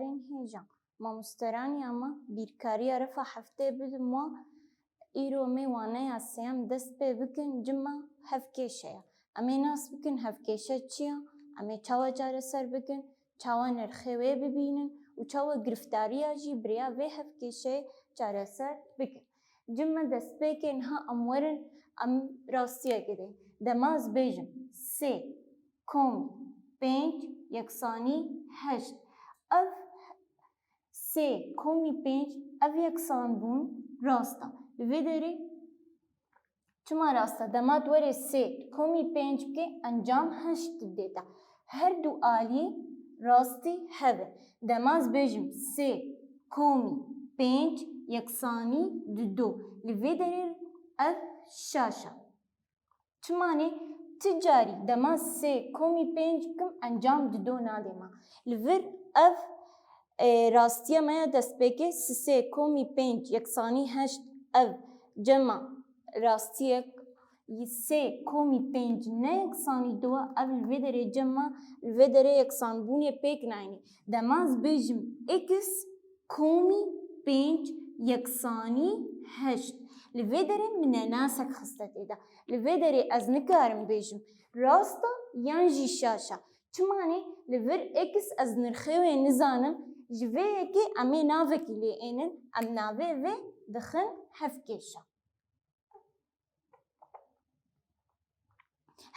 karên hêja mamosteraniya me bîrkariya refa heftê bidin wa îro me waneya sêyem dest pê bikin cima hevkêşe ye. Em ê nas bikin hevkêşe çi ye, em ê çawa çareser bikin, çawa nirxê wê bibînin û çawa girîftariya jî biriya vê hevkêşeyê çareser bikin. Cima destpêkê niha em werin em rastiyekê dîn. Dema ez bêjim sê komî pênc yeksanî heşt. Ev sê komî pênc ev yeksanbûn rast e. Li vê derê çima rast e? Dema tu werê sê komî pênc bikê encam heşt didête. Her du alî rastî hev e. Dema ez bêjim sê komî pênc yeksanî du. Li vê derê ev şaş e. Çimanê ti carî dema sê komî pênc bikim encam du nadê me. Li vir ev rastiya me ya destpêkê sê komî pênc yeksanî heşt ev cema rastiyek sê komî pênc ne yeksanî du e ev li vê derê cema li vê derê yeksanbûnê pêk nayînî. Dema ez bêjim x komî pênc yeksanî heşt. Li vê derê min nasek xiste têde. Li vê derê ez nikarim bêjim rast e yan jî şaş e. Çimanê li vir x ez nirxê wê nizanim ji vê yekê em ê navekî lê ênin em navê vê dixin hevkêşe.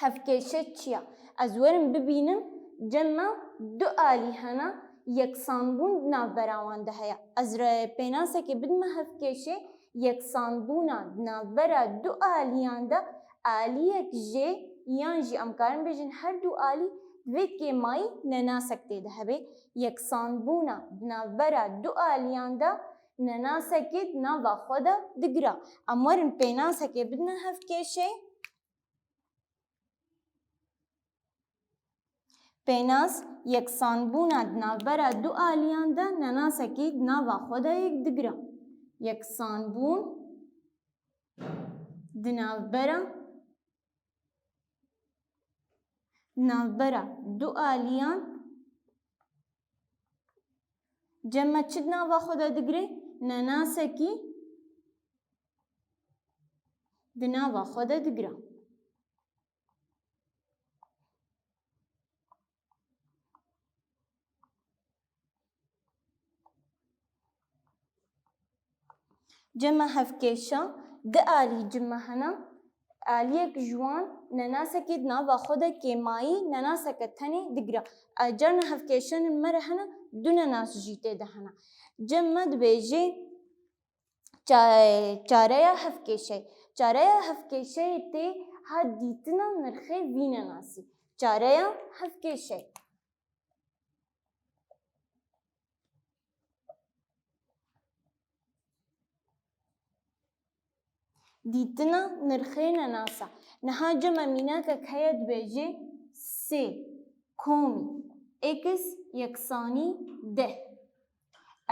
Hevkêşe çi ye? Ez werim bibînim cema du alî hene yeksanbûn navbera wan de heye. Ez pênasekê bidime hevkêşê yeksanbûna navbera du alîyan de aliyek jê yan jî em karin bêjin her du alî vê kêmayî nenasek tê de hebe. Yeksanbûna navbera du alîyan de nenasekê di nava xwe de digire. Em werin pênasekê bidine hevkêşê pênas yeksanbûna di navbera du alîyan de nenasekê di nava xwe de yek digire. Yeksanbûn di navbera du alîyan cema çi di nava xwe de digire? Nenasekî di nava xwe de digire. Cema hevkêşa di alî cima hene aliyek ji wan nenasekê di nava xwe de kêmayî nenaseke tenê digire. Carna hevkêşanên me re hene du nenas jî tê de hene. Cem me dibêje çareya hevkêşeyê. Çareya hevkêşeyê tê ha dîtina nirxê vî nenasî. Çareya hevkêşe dîtina nirxê nenasa. Niha cema mînakek heye dibêje sê komî x yeksanî deh.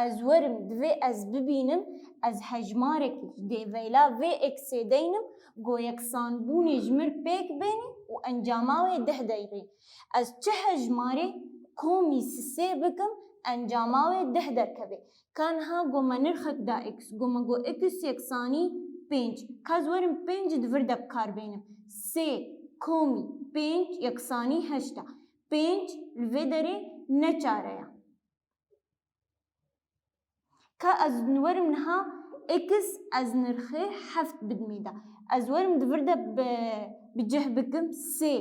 Ez werim divê ez bibînim ez hejmarekî dêveyla vê eksê deynim got yeksanbûnê ji mir pêk bêne û encama wê deh deyrê. Ez çi hejmarê komî sê bikim encama wê deh derkeve. Ka niha got me nirxek da x got me got x yeksanî pênc. Ka ez werim pênc di vir de bikarbênim. Sê komî pênc yeksanî heşt e. Pênc li vê derê ne çare ye. Ka ez werim niha x ez nirxê heft bidimî de. Ez werim di vir de bicih bikim sê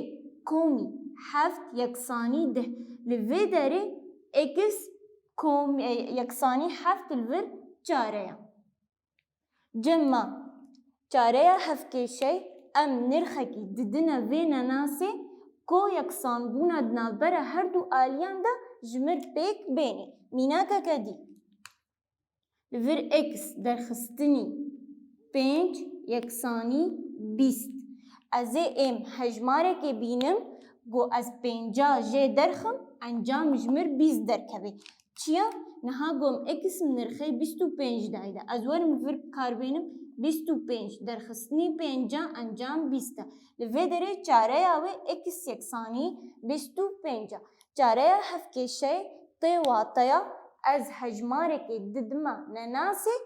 komî heft yeksanî deh. Li vê derê x yeksanî heft li vir çare ye. Cema çareya hevkêşeyê em nirxekî didine vê nenasê ku yeksanbûna di navbera her du alîyan de ji mir pêk bêne. Mînakeke dî li vir x derxistinî pênc yeksanî bîst. Ez ê êm hejmarekê bînim got ez pênca jê derxim encam ji mir bîst derkeve. Çiya? Niha gom x min nirxê bîst û pênc dayî de. Ez werim li vir bikarbênim bîst û pênc derxistinî pênca encam bîst e. Li vê derê çareya wê x yeksanî bîst û pênc e. Çareya hevkêşeyê tê wateya از هجمارێکی ددما نەناسێ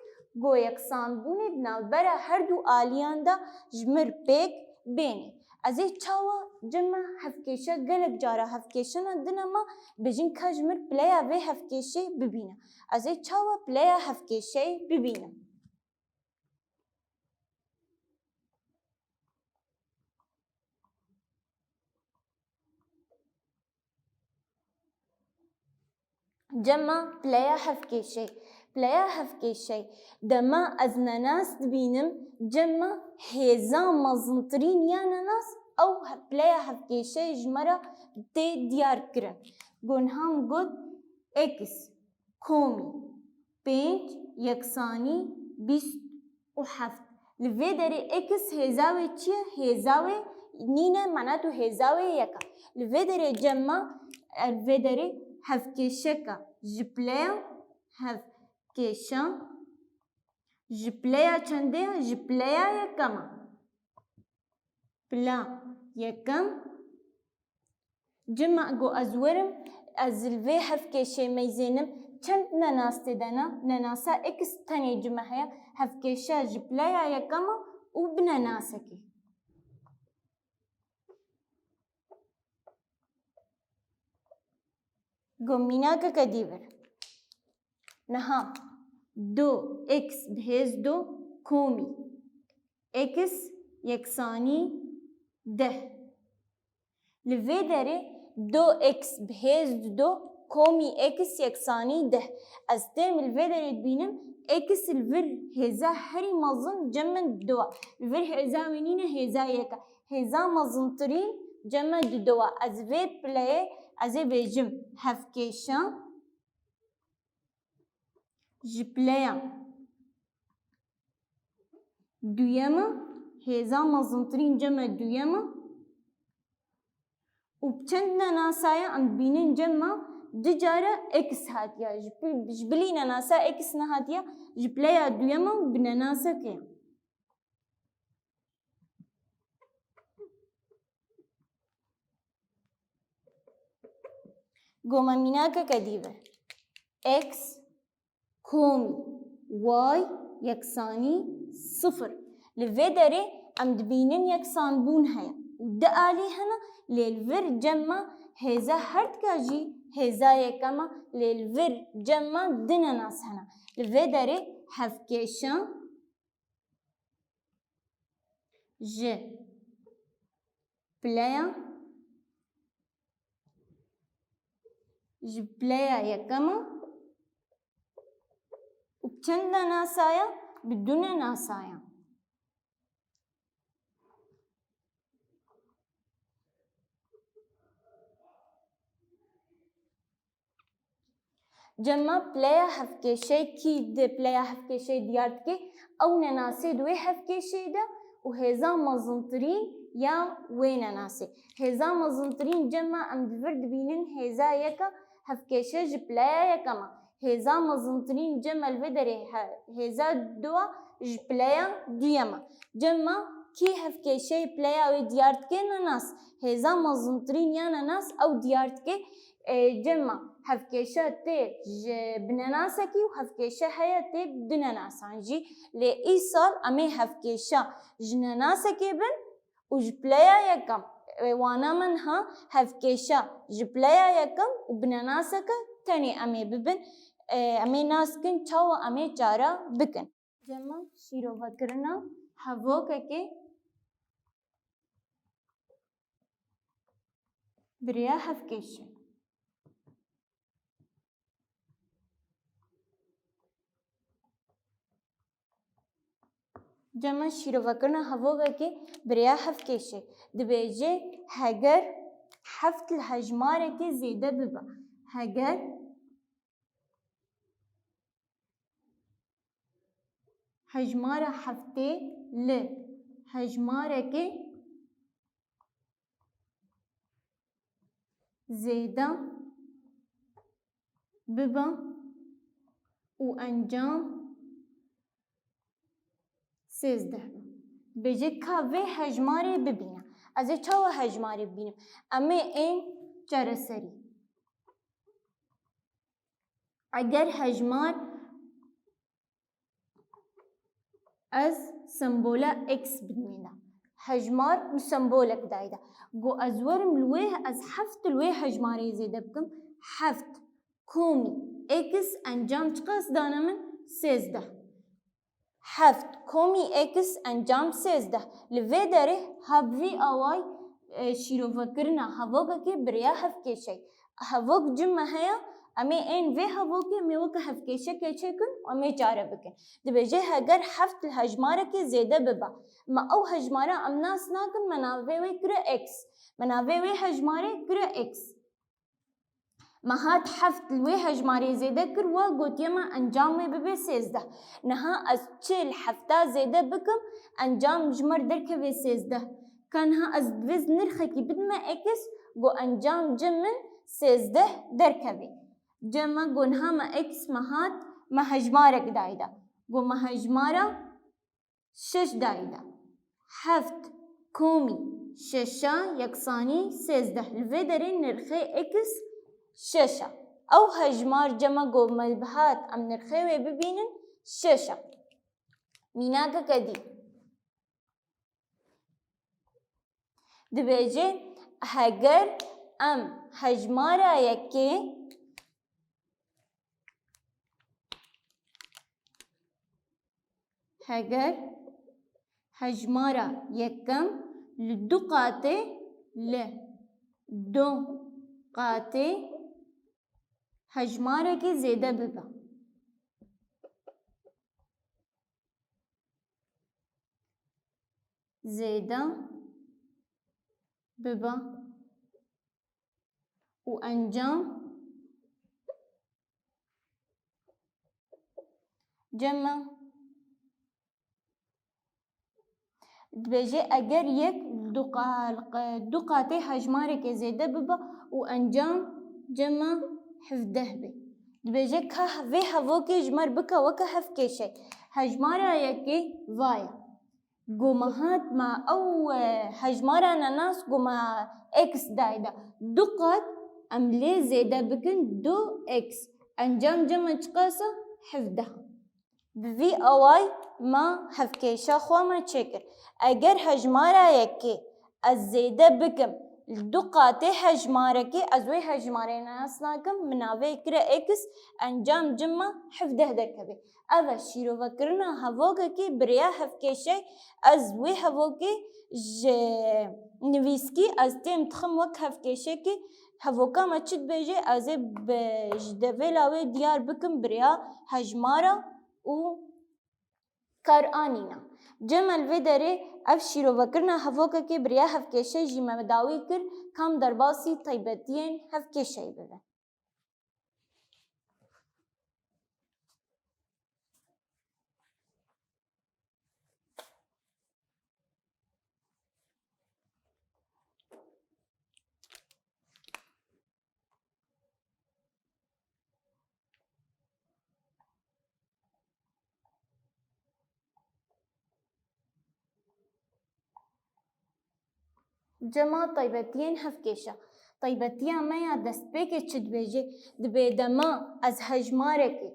گۆ یەکسانبوونێ ناوبەرە هەردوو ئالیان دا ژمر پێک بێنێ. ئەزێ چاوە جمە هەفکێشە gelek cara hevkêşina din ama bijin ka ji mir pileya vê hevkêşê bibîne. Ez ê çawa pileya hevkêşeyê bibînim. Cema pileya hevkêşeyê. Pileya hevkêşeyê dema ez nenas dibînim cema hêza mezintirîn ya nenas ew pileya hevkêşeyê ji me re tê diyar kirin. Gonha min got x komî 5 yeksanî 27. Li vê derê x hêza wê çi ye? Hêza wê nîne mena tu hêza wê yek e. Li vê derê cema vê derê hevkêşeka ji pileya hevkêşa ji pileya çendê ye? Ji pileya yekem e. Pila yekem cima got ez werim ez li vê hevkêşê meyzênim çend nenas tê de ne? Nenasa x tenê cime heye hevkêşa ji pileya yekem e û bi nenasekê. Got mînakeke dîvir. Niha 2x bihêz 2 komî x yeksanî 10. Li vê derê 2x bihêz 2 komî x yeksanî 10. Ez tên li vê derê dibînim x li vir hêza herî mezin cemin 2 e. Li vir hêza wê nîne hêza yek e. Hêza mezintirîn ceme 2 e. Ez vê pileyê ez ê bêjim hevkêşa ji pileya duyem e hêza mezintirîn ceme duyem e û çend nenasaye em dibînin cema di care x hatiye. Ji bilî nenasa x nehatiye ji pileya duyem e bi nenasekê. Got me mînakeke dîvir. X komî y yeksanî 0. Li vê derê em dibînin yeksanbûn heye û di alî hene lê li vir cema hêza her tika jî hêza yekem e lê li vir cema di nenas hene. Li vê derê hevkêşa ji pileya ji pileya yekem e û çend nenasaye bi du nenasaye. Cema pileya hevkêşeyê kî di pileya hevkêşeyê diyar dike ew nenasê di wê hevkêşeyê de û hêza mezintirîn ya wê nenasê. Hêza mezintirîn cema em di vir dibînin hêza yek e hevkêşe ji pileya yekem e. Hêza mezintirîn cema li vê derê hêza 2 e ji pileya duyem e. Cema kî hevkêşeyê pileya wê diyar dike? Nenas. Hêza mezintirîn ya nenas ew diyar dike cema hevkêşa tê ji bi nenasekî û hevkêşa heye tê bi du nenasan jî. Lê îsal em ê hevkêşa ji nenasekê bin û ji pileya yekem. Wana min ha hevkêşa ji pileya yekem û bi nenaseke tenê em ê bibin. Em ê nas bikin çawa em ê cara bikin. Cema şîrovekirina hevokekê biriya hevkêşê. Cema şîrovekirina hevokekê biriya hevkêşê dibêje heger heft li hejmarekê zêde bibe. Heger hejmara heftê li hejmarekê zêde bibe û encam 13 bêje ka vê hejmarê bibîne. Ez ê çawa hejmarê bibînim? Em ê ên çareserî. اگر هجمار از سمبولا اكس بدمينا هجمار سمبولك دايدا جو ازورم لويه از حفت لويه هجماري زيدا بكم حفت كومي اكس انجام چقاس دانا من 13 حفت كومي اكس انجام 13 لفي داره هابفي اواي شيرو فكرنا هفوكا كي بريا هفكي شي هفوك جمع هيا امی این وی هوا که می وقت هفکیشه که چه کن و می جاره بکن دبیجه هگر هفت هجماره که زیده ببا ما او هجماره ام ناس ناکن مناوی وی کره اکس مناوی وی هجماره کره اکس ما هات هفت الوی هجماره زیده کر و گوتی ما انجام وی ببی 13 نها از 40 هفته زیده بکم انجام جمر در که وی 13 کان ها از دوز نرخه کی بدم اکس گو انجام جمن 13 در که وی جمع گنها ما اکس مهات ما هجمارك دايدا گو ما هجمارا 6 دايدا هفت كومي 6 يكساني 13 الفي دارين نرخي اكس 6 او هجمار جمع گو ملبهات ام نرخي وي ببينن 6 ميناكا كدي دبيجي هگر ام هجمارا يكي هگر هجمارا یکم لدو قاطع لدو قاطع هجمارا کی زیده ببا زیده ببا و انجام جمع دبیجه اگر یک دو قاطع هجماره که زیده ببا و انجام جمع 17 بی دبیجه که وی هوا که جمر بکا وکا هف کشه هجماره یکی وایا گو مهات ما او هجماره نناس گو ما اکس دایده دو قاط املی زیده بکن 2 اکس انجام جمع چقاسا 17 بوی اواي ما هفكيشا خوا ما تشكر اگر هجمارا يكي از زيده بكم دو قاطع هجماركي از وي هجمارينا ناسناكم مناوي كرا اكس انجام جمع 17 دركبي اوا شيرو وكرنا هفوكي بريا هفكيشي از وي هفوكي نويسكي از تيم تخم وك هفكيشي هفوكا ما تشد بيجي از بجدفلاوي ديار بكم بريا هجمارا و کار آنینا جمع الوی داره اف شیرو وکرنا هفوکا که بریا هفکشه جی مداوی کر کام درباسی طیبتین هفکشه ببه جمع طيبتين هفكيشة طيبتين ما يا دست بيكي تشد بيجي دبي دما از هجمارك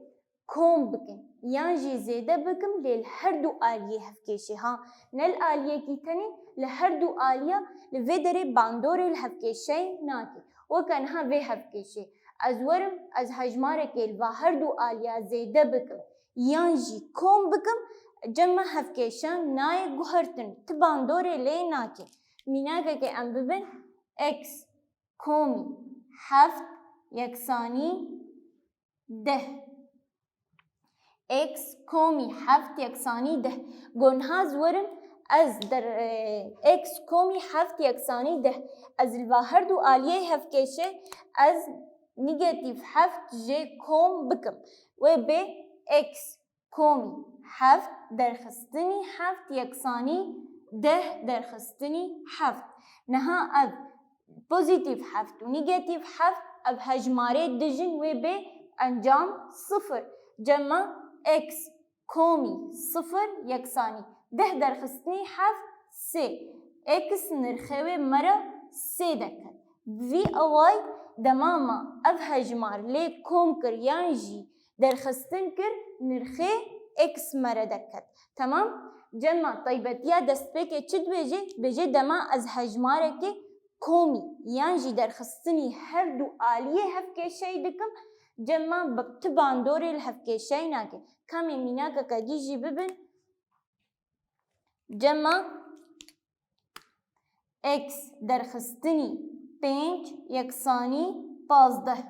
كوم بكن يانجي زيادة بكم للهردو آلية هفكيشي ها نل آلية كي تاني لهردو آلية لفيدري باندوري الهفكيشي ناكي وكان ها في هفكيشي از ورم از هجمارك الهردو آلية زيادة بكم يانجي كوم بكم جمع هفكيشان ناي گوهرتن تباندوري لي ناكي میناکه که ام ببین اکس کومی 7 یکسانی 10 اکس کومی 7 یکسانی 10 گونها زورم از در اکس کومی 7 یکسانی 10 از الواحد دو آلیه هفکشه از نيجاتيف 7 جي كوم بكم و ب اكس كومي 7 درخستني 7 يكساني 10 درخستني 7 نها اب بوزيتيف 7 و نيجاتيف 7 اب هجماري دجن و ب انجام 0 جمع اكس كومي 0 يكساني 10 درخستني 7 3 اكس نرخوي مرة 3 دكت في اواي دماما اف هجمار لي كوم كر يانجي درخستن کر نرخی اکس مره درکت. تمام؟ جمع طیبتیا دست پیک چید بجه دما از هجماره که کومی یان جی درخستنی هر دو آلیه هفکشهی دکم جمع بکتباندوری الهفکشهی ناکه. کامی میناکا کدی جی ببین جمع اکس درخستنی 5 یکسانی 15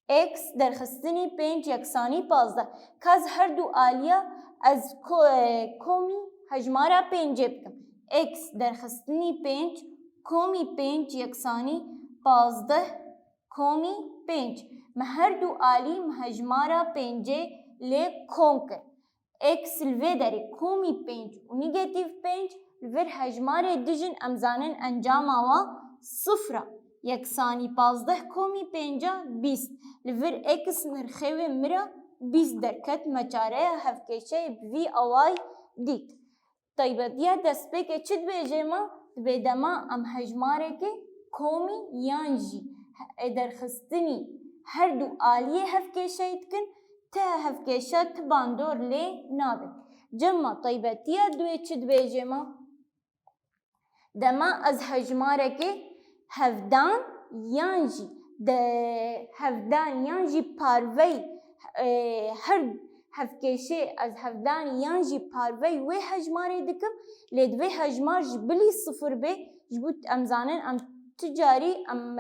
اکس درخستنی 5 یکسانی 15 کاز هر دو آلیه از کومی هجماره 5 بکم اکس درخستنی 5 کومی 5 یکسانی 15 کومی 5 ما هر دو آلی هجماره 5 لی کوم کر اکس الوی داری کومی 5 و نیگتیو 5 الوی هجماره دیجن امزانن انجام آوا صفره یکسانی 15 کومی 5 20 الوی اکس نرخوی مرا 20 درکت مچاره هفکشه بی آوای دیت. طیبتیا دست پیک چید بیجه ما بدما ام هجماره که کومی یانجی درخستنی هر دو آلیه هفکشه کن تا هفکشه تباندور لی نابه. جمع طیبتیا دوی چید بیجه ما دما از هجماره که هفدان یانجی هفدان یانجی پاروی هر هفکشه از هفدان یانجی پاروی وی هجماره دکم لید وی هجمار جبلی صفر به جبوت امزانن ام تجاری ام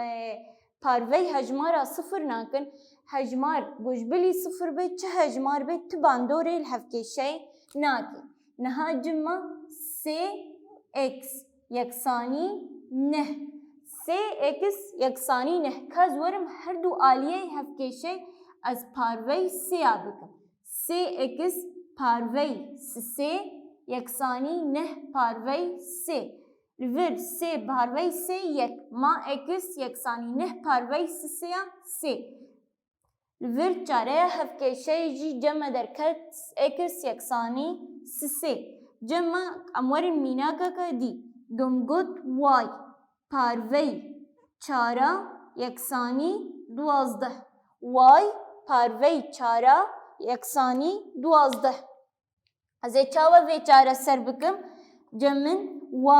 پاروی هجمارا صفر ناکن هجمار گوجبلی صفر به چه هجمار به تباندوری الهفکشه ناکن. نها جمع 3x یکسانی 9 3x یکسانی 9 کاز ورم هر دو آلیه هفکشه از پاروی 3 بکم 3x پاروی 3 یکسانی 9 پاروی 3 لور 3 پاروی 3 یک ما x یکسانی 9 پاروی 3 لور چاره هفکشه جی جمع درکت x یکسانی 3 جمع امور میناکا که دی گمگوت y پاروی چاره یکسانی 12 y پاروی چاره یکسانی 12 از چاوه وی چاره سر بکم جمن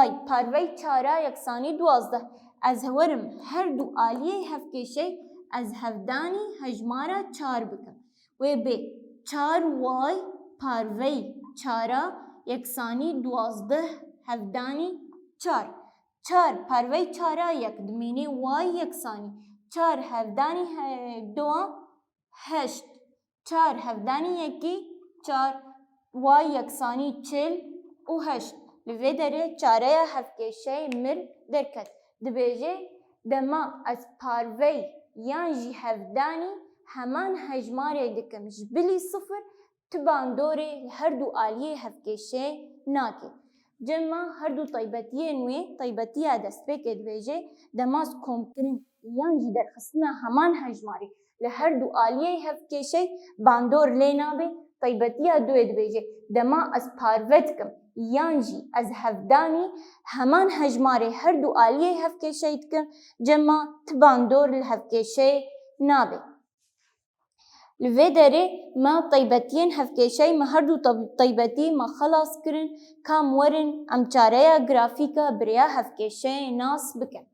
y پاروی چاره یکسانی 12 از ورم هر دو آلیه هفکشه از هفدانی هجماره 4 بکم و به 4y پاروی چاره یکسانی 12 هفدانی 4 4 پاروی چاره یک دمینه y یکسانی 4 هفدانی 2 8 4 هفدانی یکی 4 y یکسانی 40 و 8 لوی داره چاره هفکشه مر درکت دبیجه دما از پاروی یانجی هفدانی همان هجماره دکم جبلی صفر تباندوری هر دو آلیه هفکشه ناکه. جمع هر دو طیبتیه نوی طیبتیه دست بکه دبیجه دماز کمکرین یانجی درخستنا همان هجماری لهر دو آلیه هفکشه باندور لینابه طیبتیه دوی دبیجه دما از پاروت کم یانجی از هفدانی همان هجماره هر دو آلیه هفکشه کم جمع تباندور الهفکشه نابه. لوی داره ما طیبتین هفکشه ما هر دو طیبتی ما خلاص کرن کام ورن ام چاره گرافیکا بریا هفکشه ناس بکن.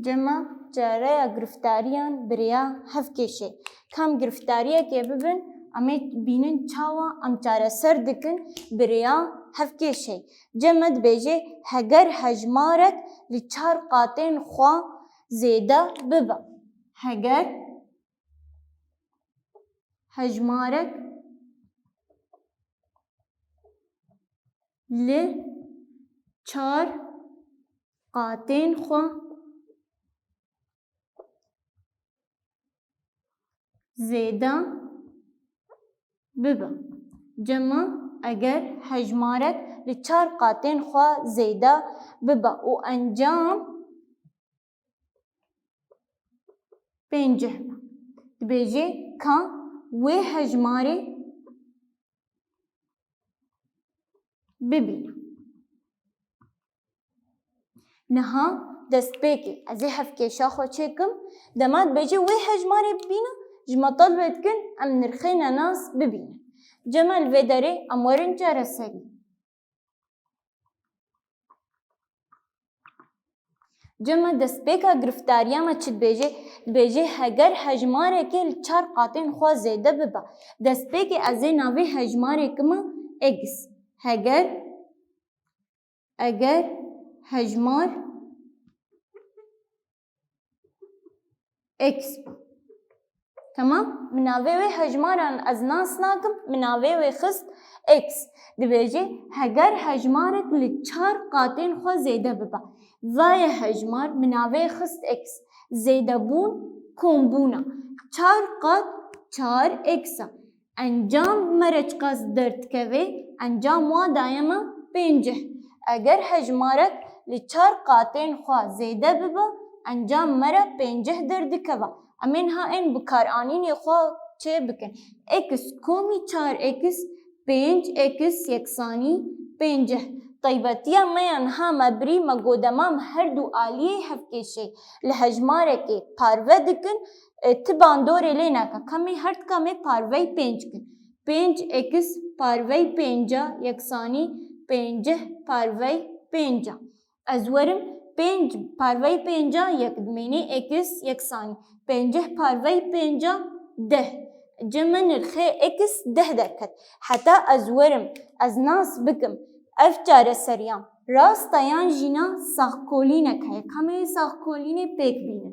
جمع چاره گرفتاریان بریا هفکشه کام گرفتاریه که ببین امی بینن چاوا ام چاره سر دکن بریا هفکیشی جمد بیجه هگر هجمارک لچار قاتین خوا زیده ببا هگر هجمارک لچار قاتین خوا زیده ببا جمع اگر هجمارک لچار قاتین خوا زیده ببا و انجام پنجه بیجه که وی هجماری ببینم نها دست بیکی از هفکیشا خو چکم دماد بیجه وی هجماری ببینم جمع طلبت کن ام نرخین ناس ببینم جمع الویداره امورن جاره سری جمع دست بیکا گرفتاریا ما چید بیجه هگر هجماره که لچار قاتین خواه زیده ببا دست بیکی از ناوی هجماره کما اگس اگر هجمار اکس تمام مناوی و هجماران از ناس ناکم مناوی و خست اکس دبیجه هگر هجمارک لچار قاتین خو زیده ببا وای هجمار مناوی خست اکس زیده بون کم بونا چار قات چار اکسا انجام مرچ قصد درد کوی انجام وا دایما پنجه اگر هجمارک لچار قاتین خو زیده ببا انجام مرا پنجه درد کوا امین ها این بکار آنینی خو چه بکن اکس کومی چار اکس پنج اکس یکسانی پنجه طیبتیا میان ها مبری مگودمام هر دو آلیه هفکیشه لحجماره که پاروه دکن تباندوره لینا که کمی هرد کمی پاروه پنج کن پنج اکس پاروه پنجا یکسانی پنجه پاروه پنجا از ورم پنج پاروه پنجا یک دمینی اکس یکسانی پنجه پاروه پنجا ده جمع نرخه اکس ده درکت حتی از ورم از ناس بکم اف چاره سریام راستایان جینا ساخکولینه که کمی ساخکولینه پیک بینه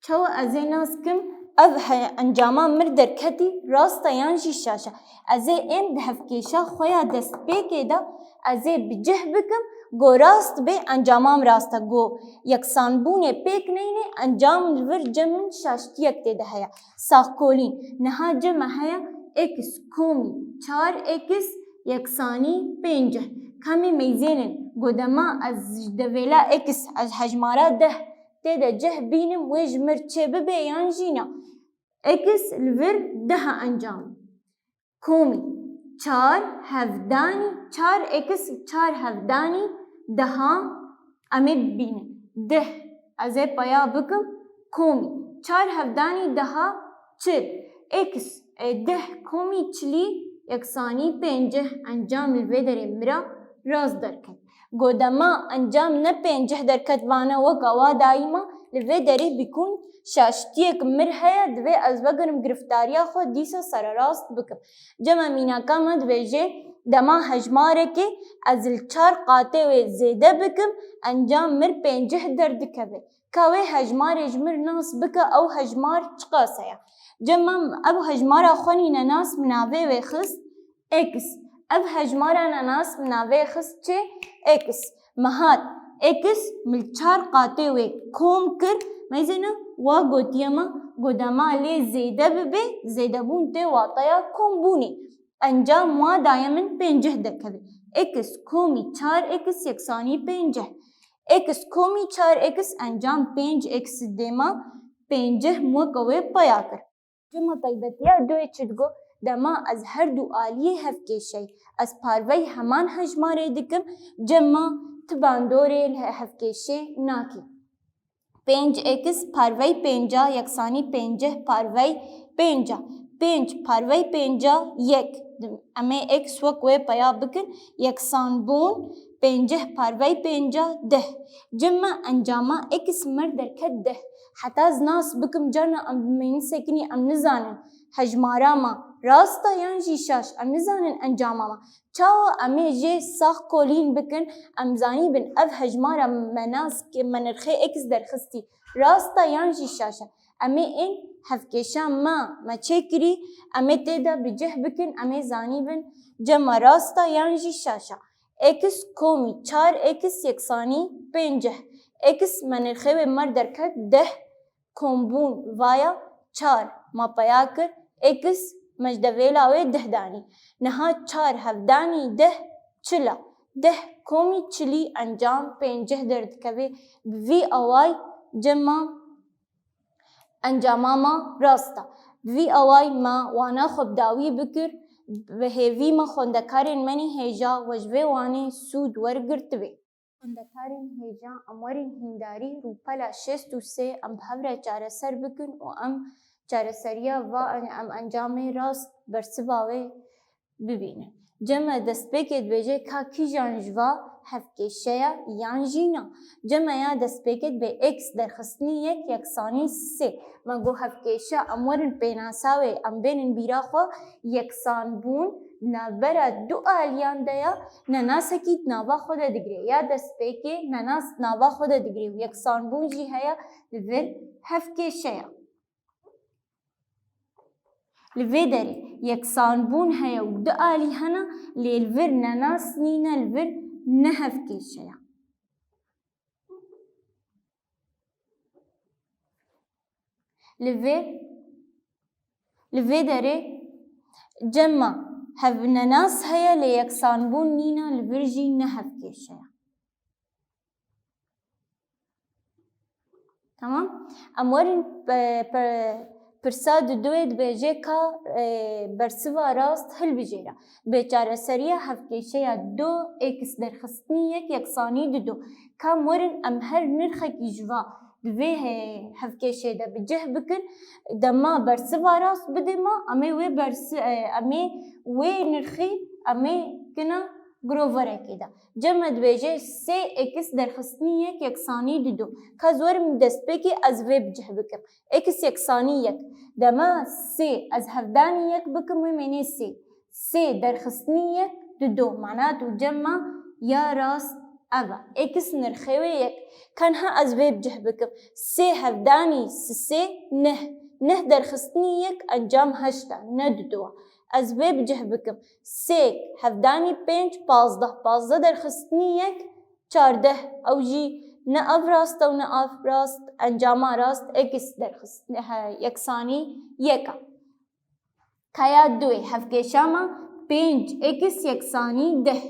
چو از ناس کم اف انجاما مر درکتی راستایان جی شاشه از این دهفکیشا خویا دست پیکه دا از بجه بکم گو راست به انجامام راسته گو یکسان بونه پیک نینه انجام الور جمن شاشتیک دیده هیا ساخکولین نها جمع هیا اکس کومی چار اکس یکسانی پنجه کمی میزینن گو دما از دویلا اکس از حجمارا ده تیده جه بینم ویج مرچه ببیان جینا اکس الور ده انجام کومی چار هفدانی چار اکس چار هفدانی دها امی بینم ده از پایا بکم کومی چار هفدانی دها چل اکس ده کومی چلی یکسانی پنجه انجام الوی داره مرا راز درکن گودما انجام نه پنجه درکت وانه وگوا دایما لوی داره بکن شاشتیک مر هیا دوی از وگرم گرفتاریا خود دیسا سر راست بکم جمع میناکا مد ویجه دما هجماره که از الچار قاطع و زیده بکم انجام مر پنجه درد کبه که هجمار اجمر ناس بکه او هجمار چقاسه جمع ابو هجمار خونی ناس مناوه و خست اکس اب هجمارا ناس مناوه خست چه اکس مهات اکس ملچار قاطع و کوم کر میزنه و گوتیما گودما لی زیده ببه زیده بون ته واطیا کوم بونی انجام ما دایمن پنجه دکده اکس کومی چار اکس یکسانی پنجه اکس کومی چار اکس انجام پنج اکس دیما پنجه مو کوه پایا کر جمع طیبتیا دوی چدگو دما از هر دو آلیه هفکیشی از پاروی همان هجماره دکم جمع تباندوره هفکیشی ناکی پنج اکس پاروی پنجا یکسانی پنجه پاروی پنجا 5 پاروی 51 اما اکس وک وی پیا بکن یکسان بون 5 پاروی 50 جمع انجاما اکس مر درکت 10 حتی از ناس بکم جانا ام من سکنی ام نزانن هجمارا ما راستا یان جی شاش ام نزانن انجاما ما چاو امی جی ساخ کولین بکن ام زانی بن اف هجمارا مناس که منرخی اکس درخستی راستا یان جی شاشه امی این هفکشا ما چه کری امی تیدا بجه بکن امی زانی بن جمع راستا یان جی شاشه اکس کومی 4 اکس یکسانی 5 اکس منرخی و مر درکت 10 کومبون وایا 4 ما پیا کر اکس مجدویلا و 10 دانی نها 4 هفدانی 10 چلا 10 کومی چلی انجام 5 درد کبی وی اوای جمع انجام ما راستا وی اوای ما وانا خب داوی بکر به هیوی ما خوندکارین منی هیجا وجوه وانی سود ورگرتوی خوندکارین هیجا امورین هنداری روپلا 63 ام بهوره چاره سر بکن و ام چاره سریا و ام انجام راست برسباوی ببینه جمع دست بکید بجه که کی جانجوا هفکشه یان جینا جمع یا دست بکید به اکس درخستنی یکسانی 3 ما گو هفکشه امورن پیناساوی ام بینن بیراخوا یکسان بون نبرا دو آلیان دیا نناسکیت ناوا خود دگری یا دست بکی نناس ناوا خود دگری یکسان بون جی هیا لور هفکشه لوی داری یکسان بون هیا و دو آلی هنا لیلور نناس نینا لور نهف کشه لوی داری جمع هف نناس هیا لی یکسان بون نینا لور جی نهف کشه تمام امورین پرساد دوید بیجه که برسوا راست هل بجیره بیچاره سریع هفکشه یا 2 اکس درخستنی یکسانی 2 که مورن ام هر نرخه کی جوا دوی هفکشه دا بجه بکن دما برسوا راست بده ما امی وی نرخی امی کنا گرووره که دا جمع بیجه 3 اکس درخستنی یکسانی 2 که زورم دست بکی از وی بجه بکم اکس یکسانی 1 دما 3 از هفدانی 1 بکم و منی 3 درخستنی 2 معنات و جمع یا راست اوه اکس نرخیوی 1 کنها از وی بجه بکم 3 هفدانی 3 نه درخستنی 1 انجام 8 نه 2 از وی بجه بکم 3 هفدانی 5 15 درخستنی 1 14 او جی نه اف راست و نه اف راست انجام راست اکس درخستنی یکسانی 1 کیا 2 هفکشه ما 5 اکس یکسانی 10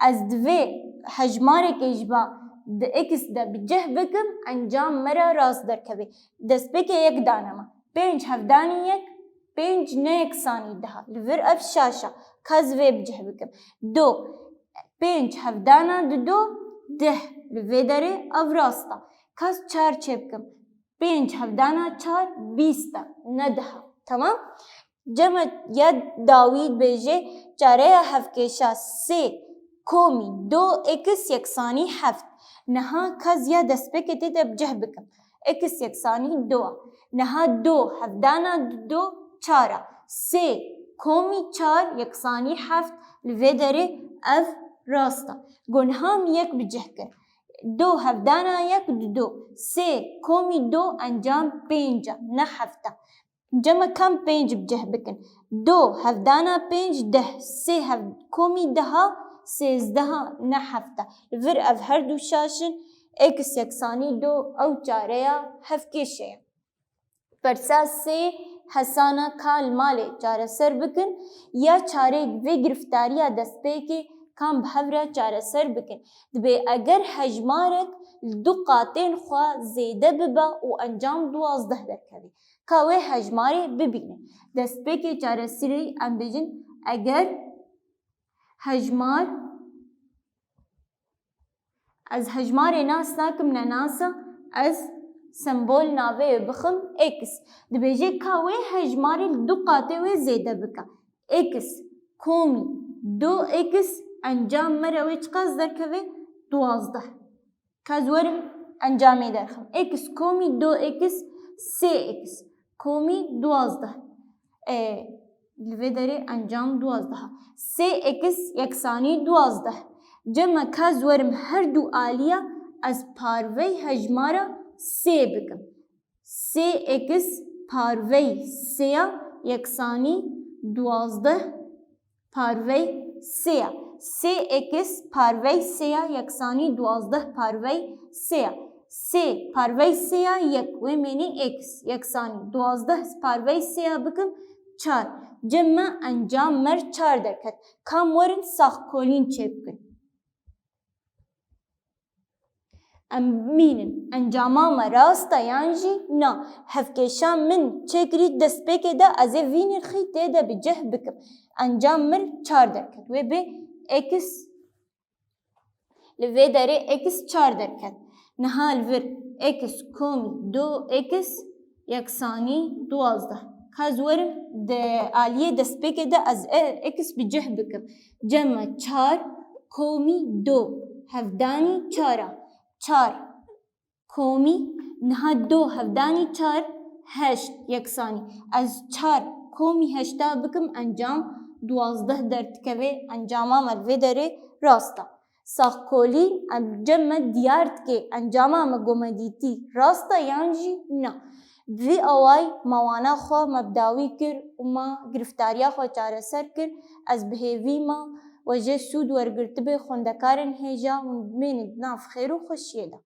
از دوی هجماره که جبا د اکس دا بجه بکم انجام مرا راست درکبی دست بکه 1 دانه ما 5 هفدانی 1 5 نه یکسانی 10 لور اف شاشه کاز وی بجه بکم 2 5 هفدانا 2 10 لوی داره اف راستا کاز 4 چه بکم 5 هفدانا 4 20 نه 10 تمام جمع یا داوید بیجه چاره هفکشه 3 کومی 2 اکس یکسانی 7 نها کاز یا دست بکتی دا بجه بکم اکس یکسانی 2 نها 2 هفدانا 2 4 3 کومی 4 یکسانی 7 لوی داره اف راستا گنهام 1 بجه کر 2 هفدانا 1 2 3 کومی 2 انجام 5 نه 7 جمع کم 5 بجه بکن 2 هفدانا 5 10 3 کومی 10 13 نه 7 لور اف هر دو شاشن اکس یکسانی 2 او چاره هفکشه پرسا 3 حسانا کال ماله چاره سر بکن یا چاره وی گرفتاری دست پیکی کام بهوره چاره سر بکن دبی اگر هجمارک 2 قاطین خواه زیده ببا و انجام 12 درکبی که وی هجماری ببینه دست پیکی چاره سری ام بجن اگر هجمار از هجمار ناس ناکم نناسا از سمبول ناوی بخم اکس دبیجه که وی هجماری دو قاطع وی زیده بکن اکس کومی دو اکس انجام مروی چقدر درکوی 12 کازورم انجامی درخم اکس کومی دو اکس 3 اکس کومی 12 لوی داره انجام 12 3 اکس یکسانی 12 جمع کازورم هر دو آلیا از پاروی هجمارا 3 بکم 3 اکس پاروی 3 یکسانی 12 پاروی 3 3 اکس پاروی 3 یکسانی 12 پاروی 3 3 پاروی 3 یک و منی اکس یکسانی 12 پاروی 3 بکم 4 جمع انجام مر 4 درکت کام ورن ساخکولین چه بکن امینن انجاما ما راستا یانجی نه هفکشان من چکری دست بکه ده از وین خیته ده بجه بکم انجام مر 4 درکت و به اکس لوی داره اکس 4 درکت نهال ور اکس کومی دو اکس یکسانی 12 کازورم ده آلیه دست بکه ده از اکس بجه بکم جمع 4 کومی دو هفدانی 4 4 کومی نها دو هفدانی 4 8 یکسانی از 4 کومی 8 بکم انجام 12 درکوه انجاما مروی داره راستا ساخکولی جمع دیارت که انجاما مگومدیتی راستا یانجی نه وی اوای موانا خوا مبداوی کر و ما گرفتاریا خوا چاره سر کر از بهیوی ما وجه سود ورگرت به خوندکارن هیجا و بینید ناف خیر و خوشیه ده